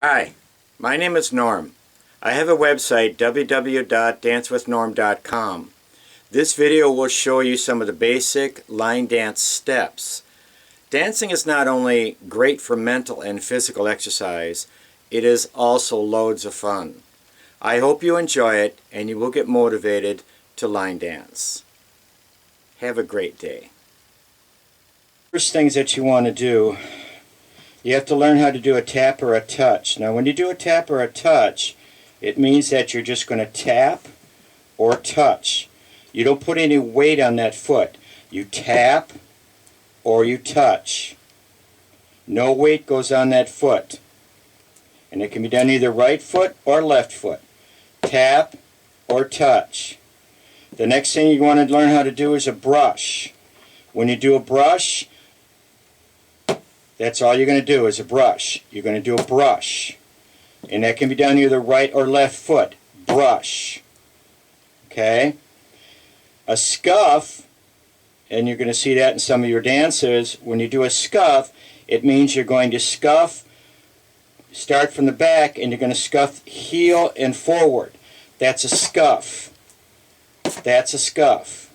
Hi, my name is Norm. I have a website, www.dancewithnorm.com. This video will show you some of the basic line dance steps. Dancing is not only great for mental and physical exercise, it is also loads of fun. I hope you enjoy it and you will get motivated to line dance. Have a great day. First things that you want to do, you have to learn how to do a tap or a touch. Now when you do a tap or a touch, it means that you're just going to tap or touch. You don't put any weight on that foot. You tap or you touch. No weight goes on that foot. And it can be done either right foot or left foot. Tap or touch. The next thing you want to learn how to do is a brush. When you do a brush, that's all you're going to do is a brush. You're going to do a brush. And that can be done either right or left foot. Brush. Okay? A scuff, and you're going to see that in some of your dances, when you do a scuff, it means you're going to scuff, start from the back, and you're going to scuff heel and forward. That's a scuff. That's a scuff.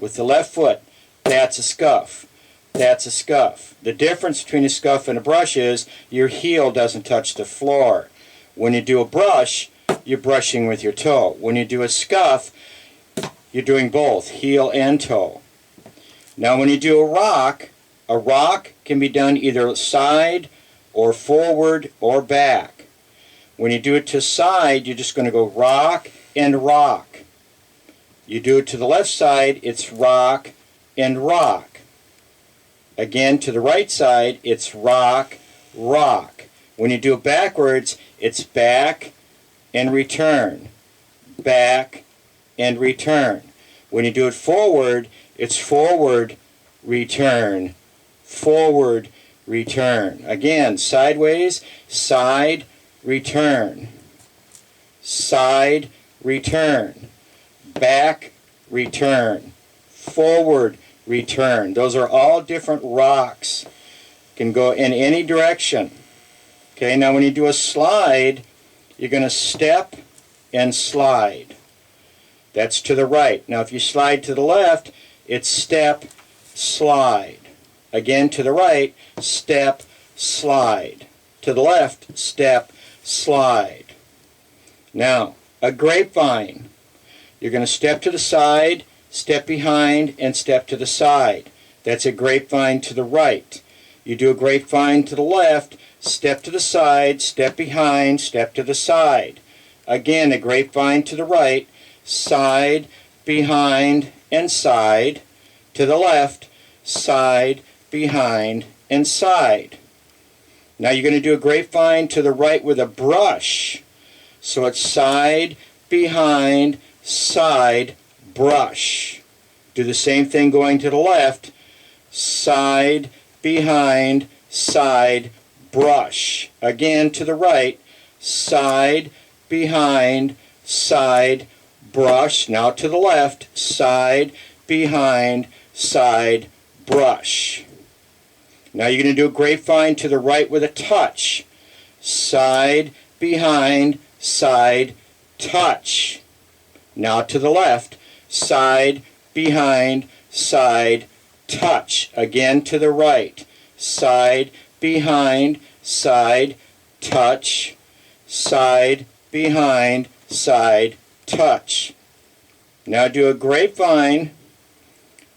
With the left foot, that's a scuff. That's a scuff. The difference between a scuff and a brush is your heel doesn't touch the floor. When you do a brush, you're brushing with your toe. When you do a scuff, you're doing both, heel and toe. Now when you do a rock can be done either side or forward or back. When you do it to side, you're just going to go rock and rock. You do it to the left side, it's rock and rock. Again, to the right side, it's rock, rock. When you do it backwards, it's back and return. Back and return. When you do it forward, it's forward, return. Forward, return. Again, sideways, side, return. Side, return. Back, return. Forward, return. Those are all different rocks. Can go in any direction. Okay, now when you do a slide, you're going to step and slide. That's to the right. Now if you slide to the left, it's step, slide. Again to the right, step, slide. To the left, step, slide. Now, a grapevine. You're going to step to the side, step behind, and step to the side. That's a grapevine to the right. You do a grapevine to the left, step to the side, step behind, step to the side. Again, a grapevine to the right, side, behind, and side. To the left, side, behind, and side. Now you're going to do a grapevine to the right with a brush. So it's side, behind, side, brush. Do the same thing going to the left. Side, behind, side, brush. Again to the right. Side, behind, side, brush. Now to the left. Side, behind, side, brush. Now you're going to do a grapevine to the right with a touch. Side, behind, side, touch. Now to the left. Side, behind, side, touch. Again to the right. Side, behind, side, touch. Side, behind, side, touch. Now do a grapevine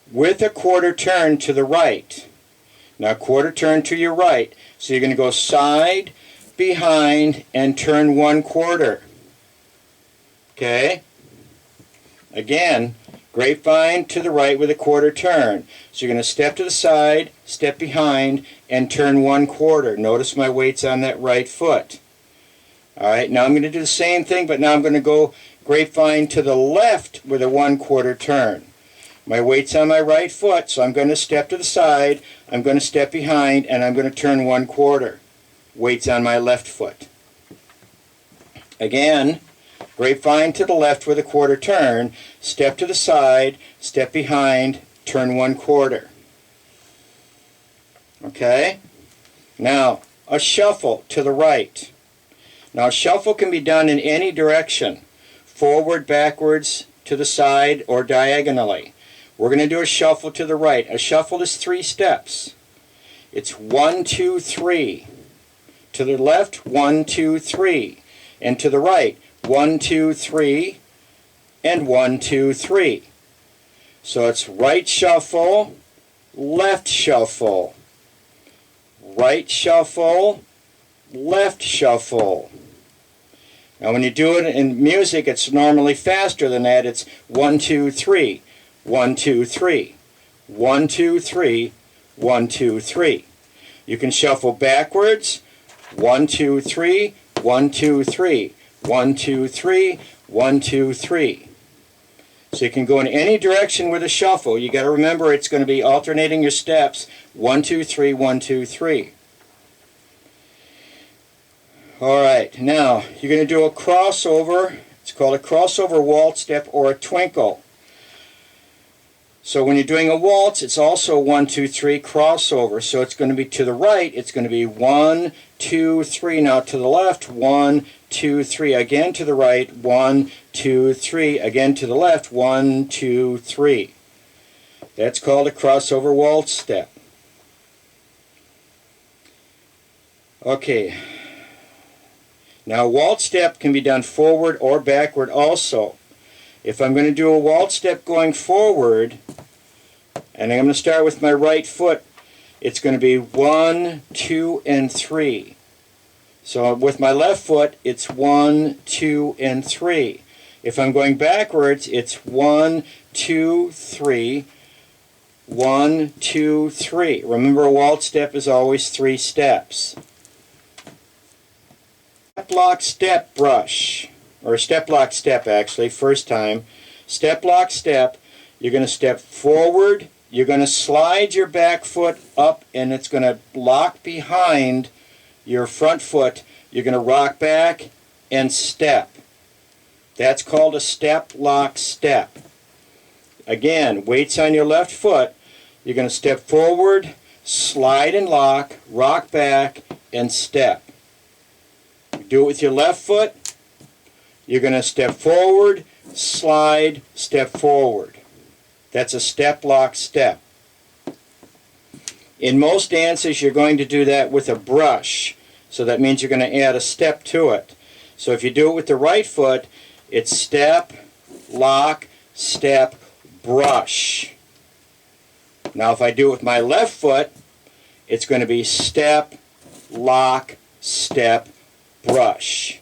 with a quarter turn to the right. Now quarter turn to your right. So you're going to go side, behind, and turn 1/4. Okay? Again, grapevine to the right with a quarter turn. So you're going to step to the side, step behind, and turn 1/4. Notice my weight's on that right foot. Alright, now I'm going to do the same thing, but now I'm going to go grapevine to the left with a 1/4 turn. My weight's on my right foot, so I'm going to step to the side, I'm going to step behind, and I'm going to turn 1/4. Weight's on my left foot. Again, grapevine to the left with a quarter turn, step to the side, step behind, turn 1/4. Okay? Now, a shuffle to the right. Now shuffle can be done in any direction, forward, backwards, to the side, or diagonally. We're going to do a shuffle to the right. A shuffle is 3 steps. It's 1, 2, 3. To the left, 1, 2, 3. And to the right, 1, 2, 3, and 1, 2, 3. So it's right shuffle, left shuffle, right shuffle, left shuffle. Now when you do it in music, it's normally faster than that. It's 1, 2, 3, 1, 2, 3, 1, 2, 3, 1, 2, 3. You can shuffle backwards, 1, 2, 3, 1, 2, 3, 1, 2, 3, 1, 2, 3. So you can go in any direction with a shuffle. You got to remember it's going to be alternating your steps, 1, 2, 3, 1, 2, 3. Alright, now you're going to do a crossover. It's called a crossover waltz step or a twinkle. So when you're doing a waltz, it's also 1, 2, 3 crossover. So it's going to be to the right, it's going to be 1, 2, 3. Now to the left, 1, 2, 3. Again to the right, 1, 2, 3. Again to the left, 1, 2, 3. That's called a crossover waltz step. Okay. Now a waltz step can be done forward or backward also. If I'm going to do a waltz step going forward, and I'm going to start with my right foot, it's going to be 1, 2, and 3. So with my left foot, it's 1, 2, and 3. If I'm going backwards, it's 1, 2, 3, 1, 2, 3. Remember, a waltz step is always 3 steps. Step lock step brush, or step lock step actually, first time. Step lock step, you're going to step forward, you're going to slide your back foot up, and it's going to lock behind your front foot. You're going to rock back and step. That's called a step lock step. Again, weights on your left foot. You're going to step forward, slide and lock, rock back, and step. Do it with your left foot. You're going to step forward, slide, step forward. That's a step lock step. In most dances, you're going to do that with a brush. So that means you're going to add a step to it. So if you do it with the right foot, it's step, lock, step, brush. Now if I do it with my left foot, it's going to be step, lock, step, brush.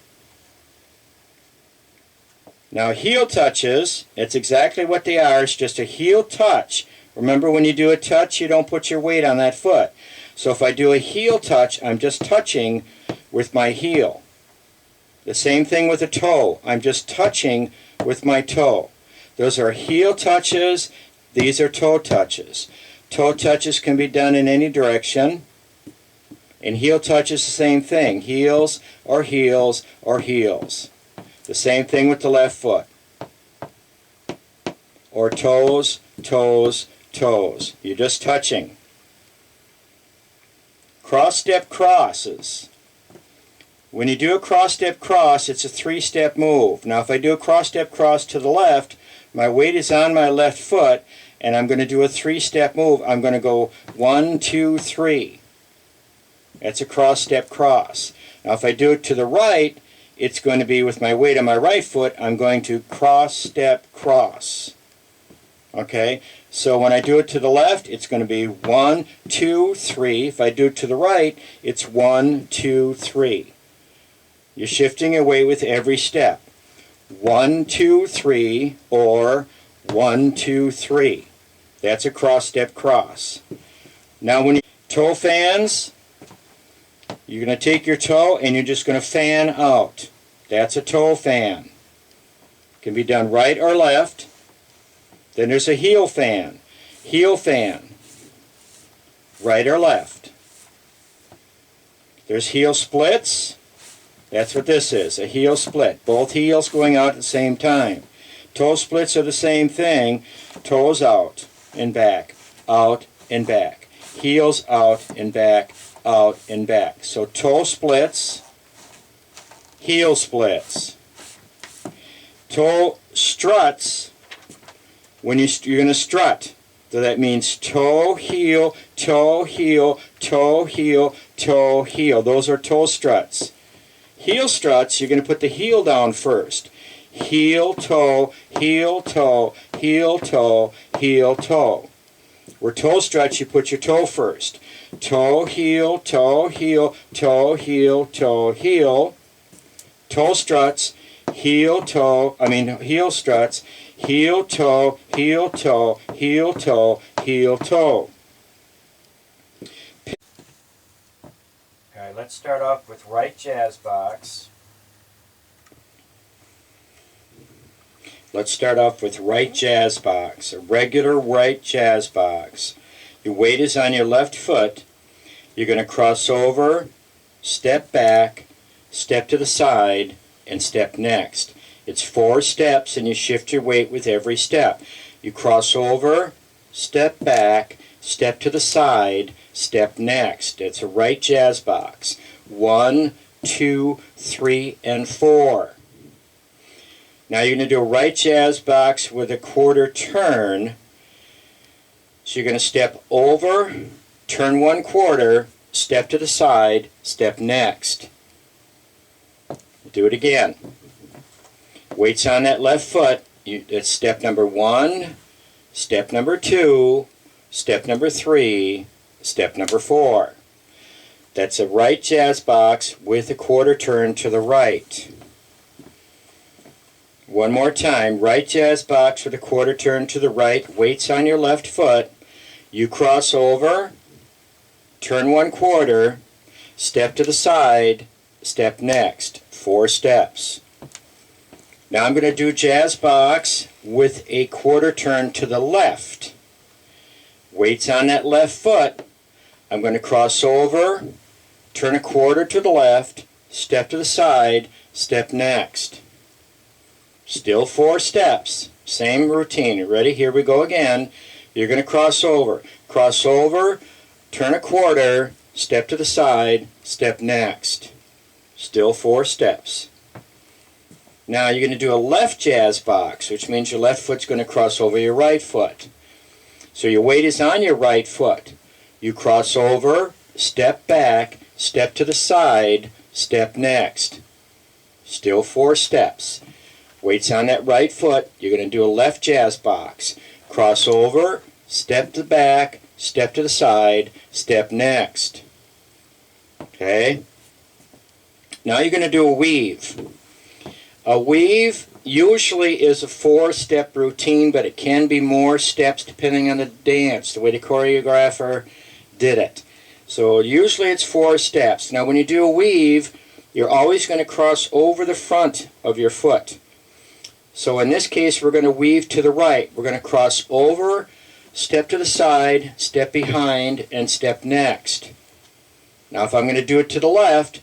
Now heel touches, it's exactly what they are. It's just a heel touch. Remember, when you do a touch, you don't put your weight on that foot. So if I do a heel touch, I'm just touching with my heel. The same thing with a toe. I'm just touching with my toe. Those are heel touches. These are toe touches. Toe touches can be done in any direction. And heel touches, the same thing. Heels or heels or heels. The same thing with the left foot. Or toes, toes, toes. You're just touching. Cross step crosses. When you do a cross step cross, it's a 3-step move. Now if I do a cross step cross to the left, my weight is on my left foot, and I'm going to do a 3-step move. I'm going to go 1, 2, 3. That's a cross step cross. Now if I do it to the right, it's going to be with my weight on my right foot. I'm going to cross step cross. Okay, so when I do it to the left, it's going to be 1, 2, 3. If I do it to the right, it's 1, 2, 3. You're shifting your weight with every step. 1, 2, 3, or 1, 2, 3. That's a cross step cross. Now when you toe fans, you're going to take your toe and you're just going to fan out. That's a toe fan. Can be done right or left. Then there's a heel fan. Heel fan. Right or left. There's heel splits. That's what this is, a heel split. Both heels going out at the same time. Toe splits are the same thing. Toes out and back, out and back. Heels out and back, out and back. So toe splits, heel splits. Toe struts, when you're going to strut. So that means toe, heel, toe, heel, toe, heel, toe, heel. Those are toe struts. Heel struts, you're going to put the heel down first. Heel, toe, heel, toe, heel, toe, heel, toe. Where toe struts, you put your toe first. Toe, heel, toe, heel, toe, heel, toe, heel. Toe struts, heel, toe, heel struts, heel, toe, heel, toe, heel, toe, heel, toe. Okay, let's start off with right jazz box. Let's start off with right jazz box, a regular right jazz box. Your weight is on your left foot. You're going to cross over, step back, step to the side, and step next. It's 4 steps, and you shift your weight with every step. You cross over, step back, step to the side, step next. It's a right jazz box. 1, 2, 3, and 4. Now you're going to do a right jazz box with a quarter turn. So you're going to step over, turn 1/4, step to the side, step next. Do it again. Weight's on that left foot. That's step number 1, step number 2, step number 3, step number 4. That's a right jazz box with a quarter turn to the right. One more time, right jazz box with a quarter turn to the right, weights on your left foot. You cross over, turn 1/4, step to the side, step next. 4 steps. Now I'm going to do jazz box with a quarter turn to the left. Weights on that left foot. I'm going to cross over, turn 1/4 to the left, step to the side, step next. Still 4 steps. Same routine. You ready? Here we go again. You're going to cross over, turn 1/4, step to the side, step next. Still 4 steps. Now you're going to do a left jazz box, which means your left foot's going to cross over your right foot. So your weight is on your right foot. You cross over, step back, step to the side, step next. Still 4 steps. Weight's on that right foot. You're going to do a left jazz box. Cross over, step to the back, step to the side, step next. Okay? Now you're going to do a weave. A weave usually is a 4-step routine, but it can be more steps depending on the dance, the way the choreographer did it. So usually it's 4 steps. Now when you do a weave, you're always going to cross over the front of your foot. So in this case, we're going to weave to the right. We're going to cross over, step to the side, step behind, and step next. Now if I'm going to do it to the left,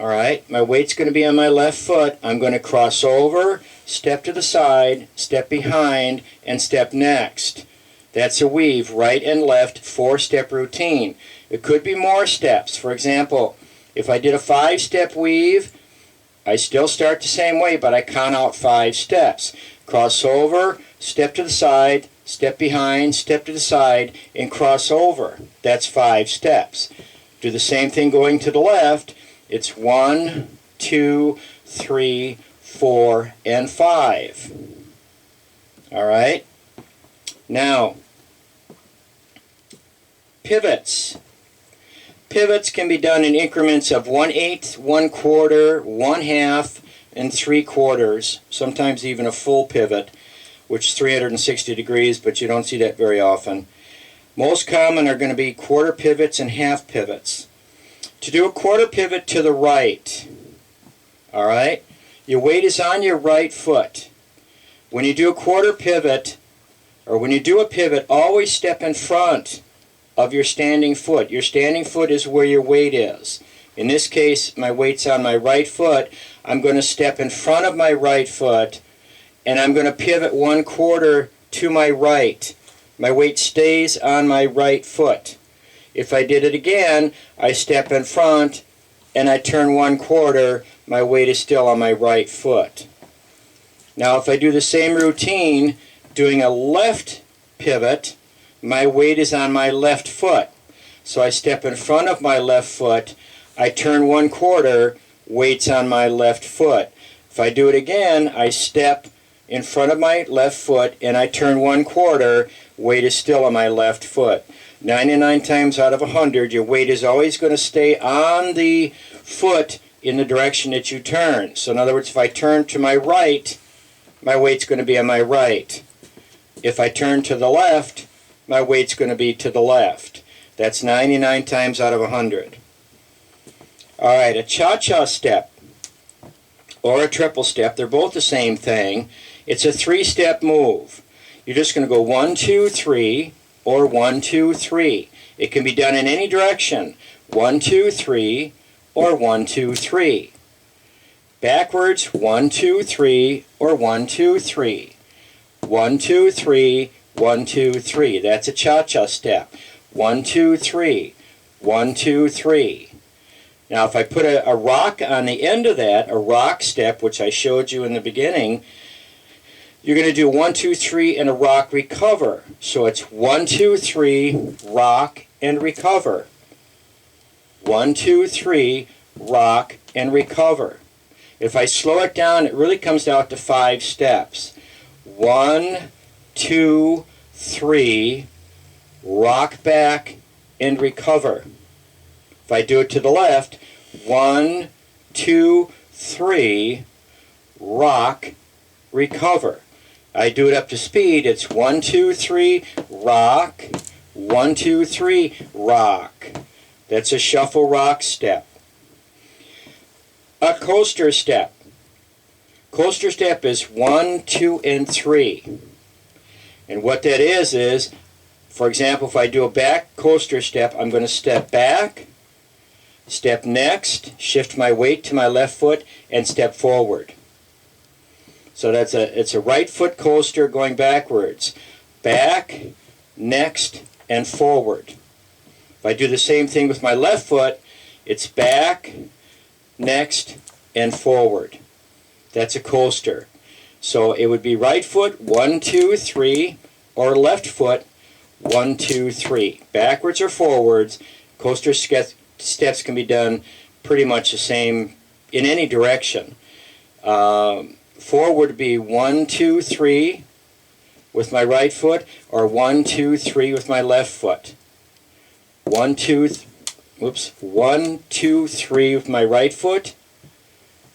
all right, my weight's going to be on my left foot. I'm going to cross over, step to the side, step behind, and step next. That's a weave, right and left, 4-step routine. It could be more steps. For example, if I did a 5-step weave, I still start the same way, but I count out 5 steps. Cross over, step to the side, step behind, step to the side, and cross over. That's 5 steps. Do the same thing going to the left. It's 1, 2, 3, 4, and 5. All right? Now, pivots. Pivots can be done in increments of 1/8, 1/4, 1/2, and 3/4. Sometimes even a full pivot, which is 360 degrees, but you don't see that very often. Most common are going to be quarter pivots and half pivots. To do a quarter pivot to the right, all right, your weight is on your right foot. When you do a quarter pivot, or when you do a pivot, always step in front of your standing foot. Your standing foot is where your weight is. In this case, my weight's on my right foot. I'm going to step in front of my right foot, and I'm going to pivot 1/4 to my right. My weight stays on my right foot. If I did it again, I step in front, and I turn 1/4, my weight is still on my right foot. Now if I do the same routine doing a left pivot, my weight is on my left foot. So I step in front of my left foot, I turn 1/4, weight's on my left foot. If I do it again, I step in front of my left foot and I turn 1/4, weight is still on my left foot. 99 times out of 100, your weight is always going to stay on the foot in the direction that you turn. So in other words, if I turn to my right, my weight's going to be on my right. If I turn to the left, my weight's going to be to the left. That's 99 times out of 100. All right, a cha-cha step or a triple step, they're both the same thing. It's a 3-step move. You're just going to go 1, 2, 3, or 1, 2, 3. It can be done in any direction. 1, 2, 3, or 1, 2, 3. Backwards, 1, 2, 3, or 1, 2, 3. 1, 2, 3, 1, 2, 3. That's a cha-cha step. 1, 2, 3. 1, 2, 3. Now if I put a rock on the end of that, a rock step, which I showed you in the beginning, you're going to do 1, 2, 3 and a rock recover. So it's 1, 2, 3, rock and recover. 1, 2, 3, rock and recover. If I slow it down, it really comes out to 5 steps. 1, 2, 3, rock back and recover. If I do it to the left, 1, 2, 3, rock, recover. I do it up to speed, it's 1, 2, 3, rock, 1, 2, 3, rock. That's a shuffle rock step. A coaster step. Coaster step is 1, 2, and 3. And what that is, for example, if I do a back coaster step, I'm going to step back, step next, shift my weight to my left foot, and step forward. So it's a right foot coaster going backwards. Back, next, and forward. If I do the same thing with my left foot, it's back, next, and forward. That's a coaster. So it would be right foot, 1, 2, 3, or left foot, 1, 2, 3. Backwards or forwards, coaster steps can be done pretty much the same in any direction. Forward would be 1, 2, 3 with my right foot, or 1, 2, 3 with my left foot. 1, 2, 3 with my right foot,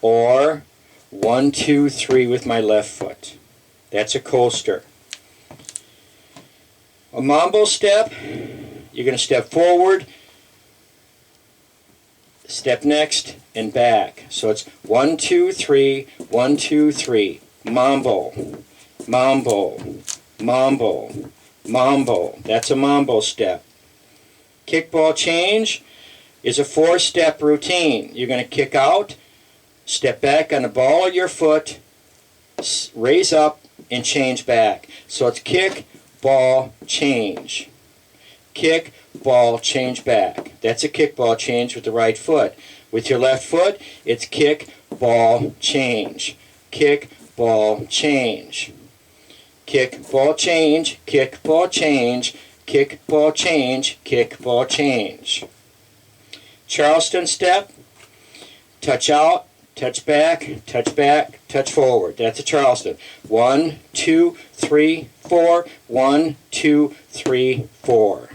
or 1, 2, 3 with my left foot. That's a coaster. A Mambo step, you're going to step forward, step next, and back. So it's 1, 2, 3, 1, 2, 3. Mambo, Mambo, Mambo, Mambo. That's a Mambo step. Kickball change is a 4-step routine. You're going to kick out, step back on the ball of your foot, raise up, and change back. So it's kick, ball, change. Kick, ball, change back. That's a kickball change with the right foot. With your left foot, it's kick, ball, change. Kick, ball, change. Kick, ball, change. Kick, ball, change. Kick, ball, change. Kick, ball, change. Charleston step. Touch out, touch back, touch forward. That's a Charleston. 1, 2, 3, 4. 1, 2, 3, 4.